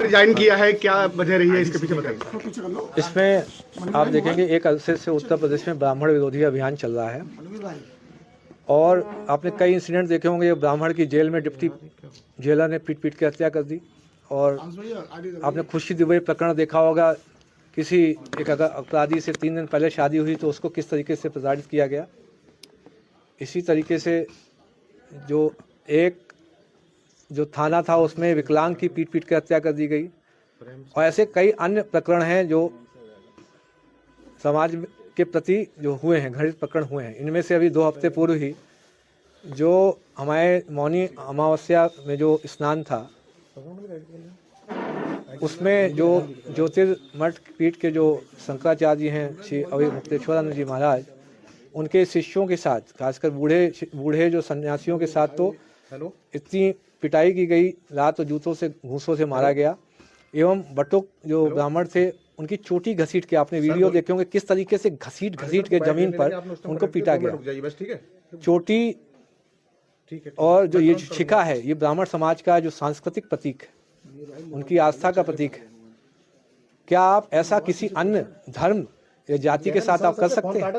Resign किया है, क्या वजह रही है इसके पीछे बताइए। इसमें आप देखेंगे एक अरसे से उत्तर प्रदेश में ब्राह्मण विरोधी अभियान चल रहा है और आपने कई इंसिडेंट देखे होंगे। ब्राह्मण की जेल में डिप्टी जेलर ने पीट पीट के हत्या कर दी। और आपने खुशी दुबे प्रकरण देखा होगा, किसी एक अपराधी से 3 दिन पहले शादी हुई तो उसको किस तरीके से प्रताड़ित किया गया। इसी तरीके से जो थाना था उसमें विकलांग की पीट पीट के हत्या कर दी गई। और ऐसे कई अन्य प्रकरण हैं जो समाज के प्रति जो हुए हैं, घटित प्रकरण हुए हैं। इनमें से अभी 2 हफ्ते पूर्व ही जो हमारे मौनी अमावस्या में जो स्नान था उसमें जो ज्योतिर्मठ पीठ के जो शंकराचार्य जी हैं, श्री अवि मुक्तेश्वरानंद जी महाराज, उनके शिष्यों के साथ, खासकर बूढ़े जो सन्यासियों के साथ तो इतनी पिटाई की गई, लात और जूतों से घूंसों से मारा गया। एवं बटुक जो ब्राह्मण थे उनकी चोटी घसीट के, आपने वीडियो देखे होंगे किस तरीके से घसीट के जमीन पर उनको पीटा गया। चोटी और जो ये शिखा है, ये ब्राह्मण समाज का जो सांस्कृतिक प्रतीक है, उनकी आस्था का प्रतीक है। क्या आप ऐसा किसी अन्य धर्म या जाति के साथ आप कर सकते हैं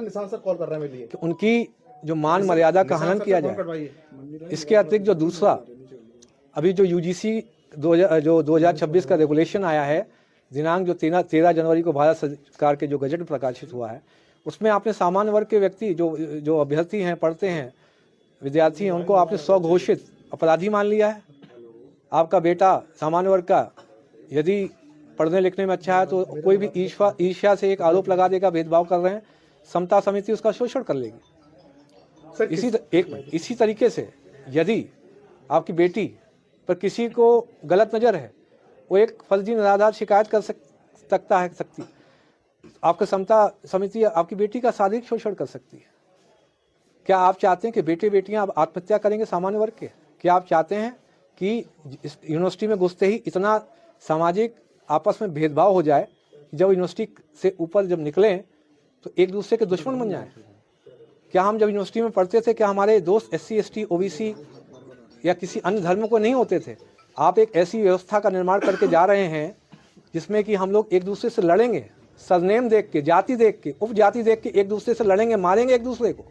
कि उनकी जो मान मर्यादा का हनन किया जाए? इसके अतिरिक्त जो दूसरा अभी जो यूजीसी 2026 का रेगुलेशन आया है, दिनांक जो 13 जनवरी को भारत सरकार के जो गजट में प्रकाशित हुआ है, उसमें आपने सामान्य वर्ग के व्यक्ति जो अभ्यर्थी हैं, पढ़ते हैं, विद्यार्थी हैं, उनको आपने स्वघोषित अपराधी मान लिया है। आपका बेटा सामान्य वर्ग का यदि पढ़ने लिखने में अच्छा है तो कोई भी ईर्ष्या से एक आरोप लगा देगा, भेदभाव कर रहे हैं, समता समिति उसका शोषण कर लेगी। इसी तरीके से यदि आपकी बेटी पर किसी को गलत नज़र है, वो एक फर्जी निराधार शिकायत कर सकती। आपका समता समिति आपकी बेटी का शारीरिक शोषण कर सकती है। क्या आप चाहते हैं कि बेटे बेटियां आत्महत्या करेंगे सामान्य वर्ग के? क्या आप चाहते हैं कि इस यूनिवर्सिटी में घुसते ही इतना सामाजिक आपस में भेदभाव हो जाए कि जब यूनिवर्सिटी से ऊपर जब निकलें तो एक दूसरे के दुश्मन बन जाएं? क्या हम जब यूनिवर्सिटी में पढ़ते थे, क्या हमारे दोस्त SC ST OBC या किसी अन्य धर्म को नहीं होते थे? आप एक ऐसी व्यवस्था का निर्माण करके जा रहे हैं जिसमें कि हम लोग एक दूसरे से लड़ेंगे, सरनेम देख के, जाति देख के, उपजाति देख के एक दूसरे से लड़ेंगे, मारेंगे एक दूसरे को।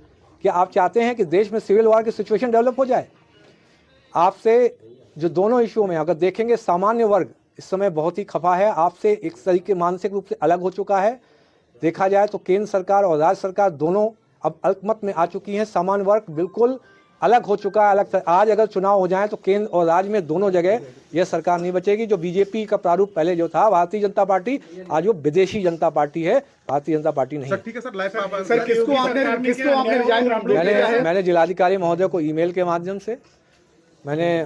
क्या आप चाहते हैं कि देश में सिविल वॉर की सिचुएशन डेवलप हो जाए? आपसे जो दोनों इश्यूओं में अगर देखेंगे, सामान्य वर्ग इस समय बहुत ही खफा है, आपसे एक तरीके मानसिक रूप से अलग हो चुका है। देखा जाए तो केंद्र सरकार और राज्य सरकार दोनों अब अल्पमत में आ चुकी हैं। सामान्य वर्ग बिल्कुल अलग हो चुका है। आज अगर चुनाव हो जाए तो केंद्र और राज्य में दोनों जगह यह सरकार नहीं बचेगी। जो बीजेपी का प्रारूप पहले जो था भारतीय जनता पार्टी, आज वो विदेशी जनता पार्टी है, भारतीय जनता पार्टी नहीं। ठीक है सर, सर किसको आपने रिजाइन? मैंने जिलाधिकारी महोदय को ईमेल के माध्यम से, मैंने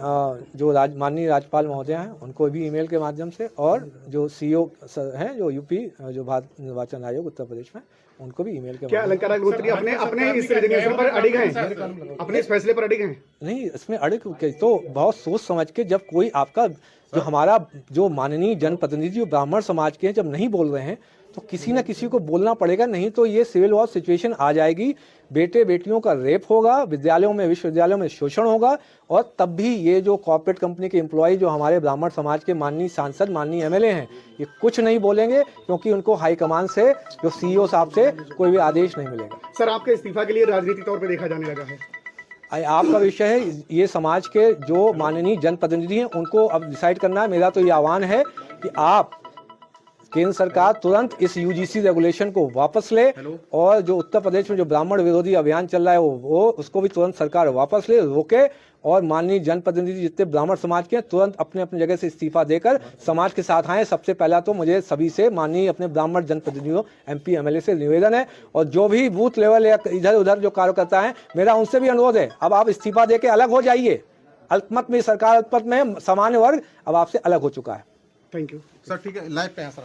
जो माननीय राज्यपाल महोदय हैं उनको भी ईमेल के माध्यम से, और जो CEO हैं जो यूपी जो भारत निर्वाचन आयोग उत्तर प्रदेश में, उनको भी ईमेल के क्या अलंकारा अग्निहोत्री अपने इस रेजिग्नेशन पर अड़िग हैं, अपने इस फैसले पर अड़िग हैं? नहीं, इसमें अड़िग तो बहुत सोच समझ के, जब कोई आपका जो हमारा जो माननीय जनप्रतिनिधि ब्राह्मण समाज के हैं जब नहीं बोल रहे हैं तो किसी न किसी को बोलना पड़ेगा, नहीं तो ये सिविल वॉर सिचुएशन आ जाएगी। बेटे बेटियों का रेप होगा, विद्यालयों में, विश्वविद्यालयों में शोषण होगा, और तब भी ये जो कॉर्पोरेट कंपनी के एम्प्लॉय जो हमारे ब्राह्मण समाज के माननीय सांसद, माननीय MLA हैं, ये कुछ नहीं बोलेंगे, क्योंकि उनको हाईकमान से, जो CEO साहब से कोई भी आदेश नहीं मिलेगा। सर, आपके इस्तीफा के लिए राजनीतिक तौर पर देखा जाने लगा है? आपका विषय है, ये समाज के जो माननीय जनप्रतिनिधि हैं उनको अब डिसाइड करना है। मेरा तो ये आह्वान है कि आप केंद्र सरकार तुरंत इस UGC रेगुलेशन को वापस ले, और जो उत्तर प्रदेश में जो ब्राह्मण विरोधी अभियान चल रहा है वो उसको भी तुरंत सरकार वापस ले, रोके, और माननीय जनप्रतिनिधि जितने ब्राह्मण समाज के तुरंत अपने अपने जगह से इस्तीफा देकर समाज के साथ आए। सबसे पहला तो मुझे सभी से, माननीय अपने ब्राह्मण जनप्रतिनिधियों, MP MLA से निवेदन है, और जो भी बूथ लेवल या इधर उधर जो कार्यकर्ता है, मेरा उनसे भी अनुरोध है, अब आप इस्तीफा दे के अलग हो जाइए। अल्पमत में सरकार, अल्पमत में सामान्य वर्ग अब आपसे अलग हो चुका है। Thank you sir. ठीक है, लाइव पे हैं सर।